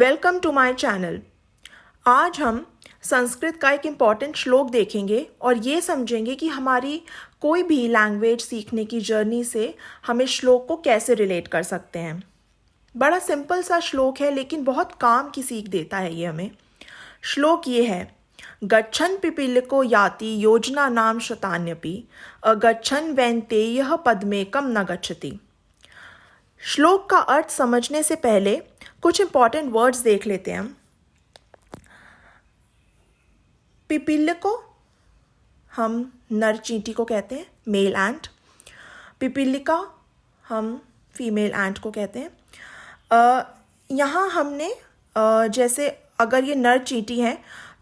Welcome to my channel. आज हम संस्कृत का एक इम्पॉर्टेंट श्लोक देखेंगे और ये समझेंगे कि हमारी कोई भी लैंग्वेज सीखने की जर्नी से हम इस श्लोक को कैसे रिलेट कर सकते हैं। बड़ा सिंपल सा श्लोक है लेकिन बहुत काम की सीख देता है ये हमें। श्लोक ये है, गच्छन् पिपीलिको याति योजना नाम शतान्यपि अगच्छन् वैन्तेयः पद्मेकं न गच्छति। श्लोक का अर्थ समझने से पहले कुछ इंपॉर्टेंट वर्ड्स देख लेते हैं हम। पिपीलिको हम नर चींटी को कहते हैं, मेल एंट। पिपीलिका हम फीमेल एंट को कहते हैं। यहाँ हमने जैसे अगर ये नर चींटी है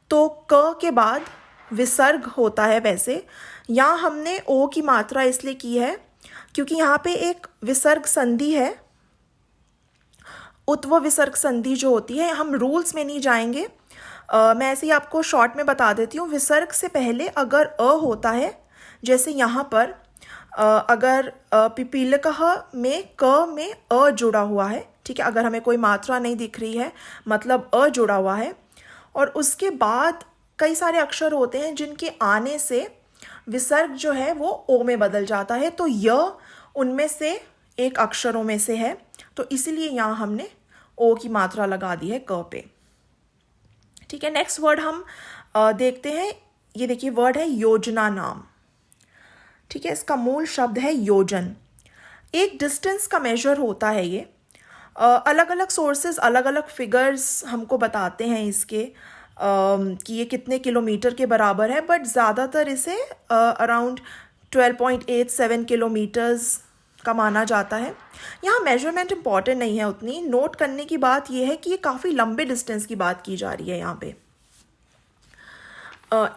तो क के बाद विसर्ग होता है। वैसे यहाँ हमने ओ की मात्रा इसलिए की है क्योंकि यहाँ पे एक विसर्ग संधि है, उत्व विसर्ग संधि जो होती है। हम रूल्स में नहीं जाएंगे, मैं ऐसे ही आपको शॉर्ट में बता देती हूँ। विसर्ग से पहले अगर अ होता है, जैसे यहाँ पर अगर पिपीलिकः में क में अ जुड़ा हुआ है, ठीक है, अगर हमें कोई मात्रा नहीं दिख रही है मतलब अ जुड़ा हुआ है, और उसके बाद कई सारे अक्षर होते हैं जिनके आने से विसर्ग जो है वो ओ में बदल जाता है, तो य उनमें से एक अक्षरों में से है, तो इसीलिए यहाँ हमने ओ की मात्रा लगा दी है क पे। ठीक है, नेक्स्ट वर्ड हम देखते हैं। ये देखिए वर्ड है योजना नाम। ठीक है, इसका मूल शब्द है योजन। एक डिस्टेंस का मेजर होता है ये। अलग अलग सोर्सेज अलग अलग फिगर्स हमको बताते हैं इसके कि ये कितने किलोमीटर के बराबर है, बट ज़्यादातर इसे अराउंड 12.87 किलोमीटर्स का माना जाता है। यहाँ मेजरमेंट इम्पॉर्टेंट नहीं है उतनी, नोट करने की बात यह है कि ये काफ़ी लंबे डिस्टेंस की बात की जा रही है यहाँ पे।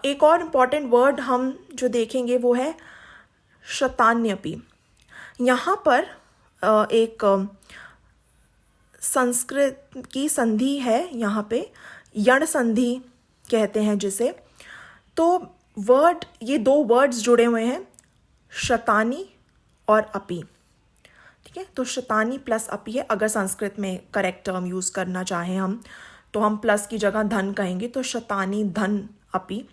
एक और इम्पॉर्टेंट वर्ड हम जो देखेंगे वो है शतान्यपि। यहाँ पर एक संस्कृत की संधि है, यहाँ पे यण संधि कहते हैं जिसे। तो वर्ड, ये दो वर्ड्स जुड़े हुए हैं, शतानी और अपि। ठीक है, तो शतानी प्लस अपि है। अगर संस्कृत में करेक्ट टर्म यूज़ करना चाहें हम तो हम प्लस की जगह धन कहेंगे, तो शतानी धन अपि।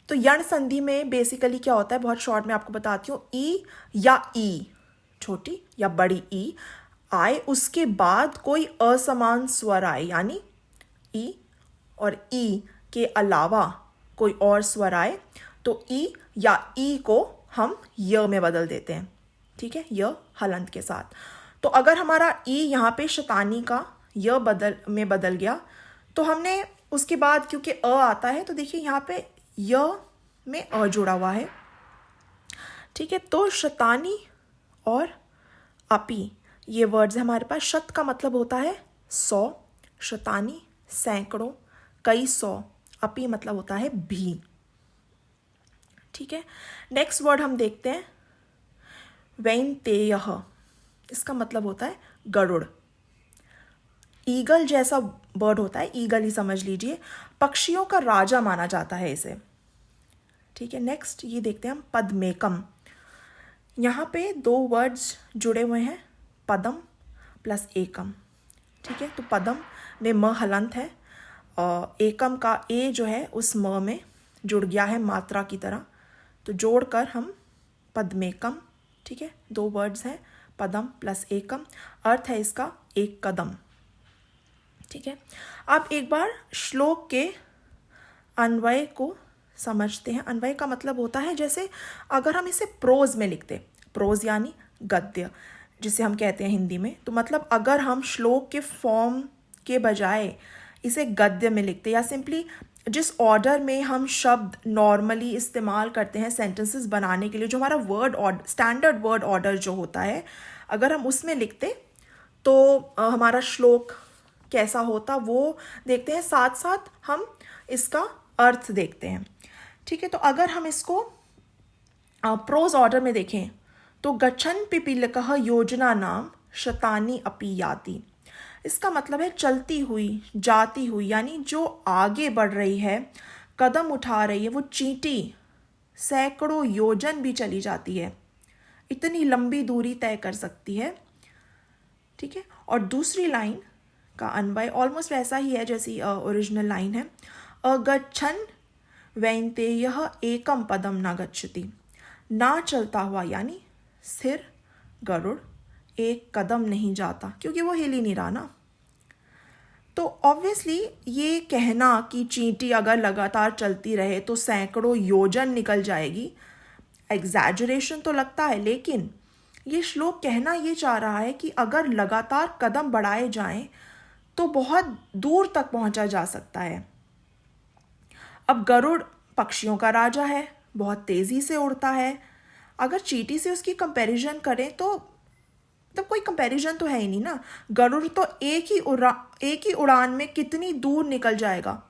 तो यण संधि में बेसिकली क्या होता है, बहुत शॉर्ट में आपको बताती हूँ। ई या ई, छोटी या बड़ी ई आए, उसके बाद कोई असमान स्वर आए, यानी ई और ई के अलावा कोई और स्वर आए, तो ई या ई को हम य में बदल देते हैं। ठीक है, य हलंत के साथ। तो अगर हमारा ई यहाँ पे शतानी का य में बदल गया, तो हमने उसके बाद क्योंकि अ आता है, तो देखिए यहाँ पे य में अ जुड़ा हुआ है। ठीक है, तो शतानी और अपि ये वर्ड्स हमारे पास। शत का मतलब होता है 100, शतानी सैकड़ों, कई सौ, अपि मतलब होता है भी। ठीक है, नेक्स्ट वर्ड हम देखते हैं वैन्तेयः। इसका मतलब होता है गरुड़। ईगल जैसा बर्ड होता है, ईगल ही समझ लीजिए। पक्षियों का राजा माना जाता है इसे। ठीक है, नेक्स्ट ये देखते हैं हम पद्मेकम। यहाँ पे दो वर्ड्स जुड़े हुए हैं, पदम प्लस एकम। ठीक है, तो पदम में म हलंत है, एकम का ए जो है उस म में जुड़ गया है मात्रा की तरह, तो जोड़कर हम पद्मेकम। ठीक है, दो वर्ड्स हैं, पदम प्लस एकम। अर्थ है इसका एक कदम। ठीक है, आप एक बार श्लोक के अन्वय को समझते हैं। अन्वय का मतलब होता है जैसे अगर हम इसे प्रोज में लिखते, प्रोज यानी गद्य जिसे हम कहते हैं हिंदी में, तो मतलब अगर हम श्लोक के फॉर्म के बजाय इसे गद्य में लिखते, या सिंपली जिस ऑर्डर में हम शब्द नॉर्मली इस्तेमाल करते हैं सेंटेंसेस बनाने के लिए, जो हमारा word order, standard word order जो होता है, अगर हम उसमें लिखते तो हमारा श्लोक कैसा होता वो देखते हैं, साथ साथ हम इसका अर्थ देखते हैं। ठीक है, तो अगर हम इसको प्रोज ऑर्डर में देखें तो गच्छन् पिपीलिकः योजना नाम शतानी अपि याति। इसका मतलब है चलती हुई, जाती हुई, यानी जो आगे बढ़ रही है, कदम उठा रही है, वो चींटी सैकड़ों योजन भी चली जाती है, इतनी लंबी दूरी तय कर सकती है। ठीक है, और दूसरी लाइन का अन्वय ऑलमोस्ट वैसा ही है जैसी ओरिजिनल लाइन है। अगच्छन् वैन्तेयः एकम पदम न गच्छति। ना चलता हुआ यानी स्थिर गरुड़ एक कदम नहीं जाता, क्योंकि वो हिल ही नहीं रहा ना। तो ऑब्वियसली ये कहना कि चींटी अगर लगातार चलती रहे तो सैकड़ों योजन निकल जाएगी, एग्जैजरेशन तो लगता है, लेकिन ये श्लोक कहना ये चाह रहा है कि अगर लगातार कदम बढ़ाए जाएं तो बहुत दूर तक पहुंचा जा सकता है। अब गरुड़ पक्षियों का राजा है, बहुत तेज़ी से उड़ता है। अगर चींटी से उसकी कंपैरिजन करें तो तब कोई कंपैरिजन तो है ही नहीं ना। गरुड़ तो एक ही उड़ान में कितनी दूर निकल जाएगा,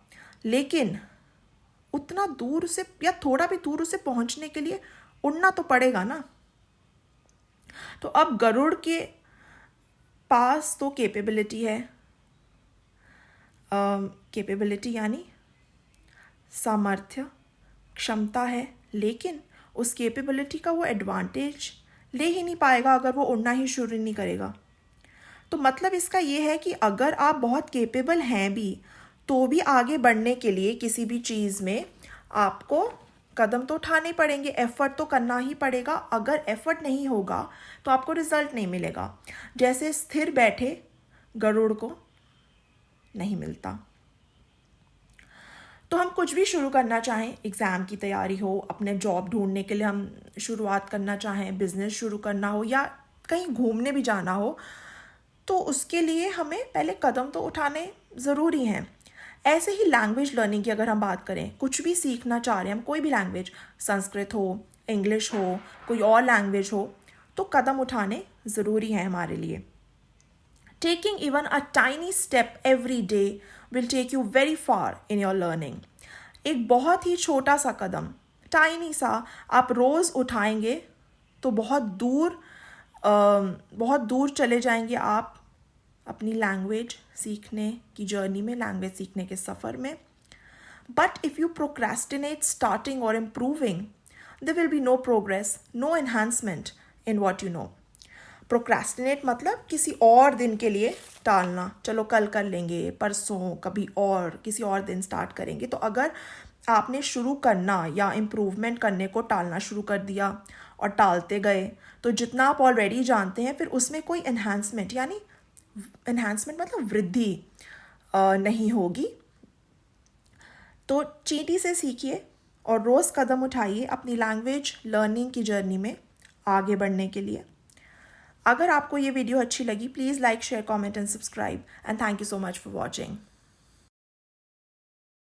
लेकिन उतना दूर से या थोड़ा भी दूर उसे पहुंचने के लिए उड़ना तो पड़ेगा ना। तो अब गरुड़ के पास तो कैपेबिलिटी है, कैपेबिलिटी यानी सामर्थ्य, क्षमता है, लेकिन उस कैपेबिलिटी का वो एडवांटेज ले ही नहीं पाएगा अगर वो उड़ना ही शुरू नहीं करेगा। तो मतलब इसका ये है कि अगर आप बहुत कैपेबल हैं भी तो भी आगे बढ़ने के लिए किसी भी चीज़ में आपको कदम तो उठाने पड़ेंगे, एफर्ट तो करना ही पड़ेगा। अगर एफर्ट नहीं होगा तो आपको रिजल्ट नहीं मिलेगा। जैसे स्थिर बैठे गरुड़ को नहीं मिलता। तो हम कुछ भी शुरू करना चाहें, एग्ज़ाम की तैयारी हो, अपने जॉब ढूंढने के लिए हम शुरुआत करना चाहें, बिज़नेस शुरू करना हो या कहीं घूमने भी जाना हो, तो उसके लिए हमें पहले कदम तो उठाने ज़रूरी हैं। ऐसे ही लैंग्वेज लर्निंग की अगर हम बात करें, कुछ भी सीखना चाह रहे हैं हम, कोई भी लैंग्वेज, संस्कृत हो, इंग्लिश हो, कोई और लैंग्वेज हो, तो कदम उठाने ज़रूरी हैं हमारे लिए। Taking even a tiny step every day will take you very far in your learning. एक बहुत ही छोटा सा कदम, टाइनी सा, आप रोज़ उठाएंगे तो बहुत दूर चले जाएंगे आप अपनी लैंग्वेज सीखने की जर्नी में, लैंग्वेज सीखने के सफ़र में। But if you procrastinate starting or improving, there will be no progress, no enhancement in what you know. Procrastinate मतलब किसी और दिन के लिए टालना, चलो कल कर लेंगे, परसों, कभी और, किसी और दिन स्टार्ट करेंगे। तो अगर आपने शुरू करना या इम्प्रूवमेंट करने को टालना शुरू कर दिया और टालते गए, तो जितना आप ऑलरेडी जानते हैं फिर उसमें कोई एनहांसमेंट यानी एनहांसमेंट मतलब वृद्धि नहीं होगी। तो चींटी से सीखिए और रोज़ कदम उठाइए अपनी लैंग्वेज लर्निंग की जर्नी में आगे बढ़ने के लिए। अगर आपको ये वीडियो अच्छी लगी, please like, share, comment and subscribe, and thank you so much for watching.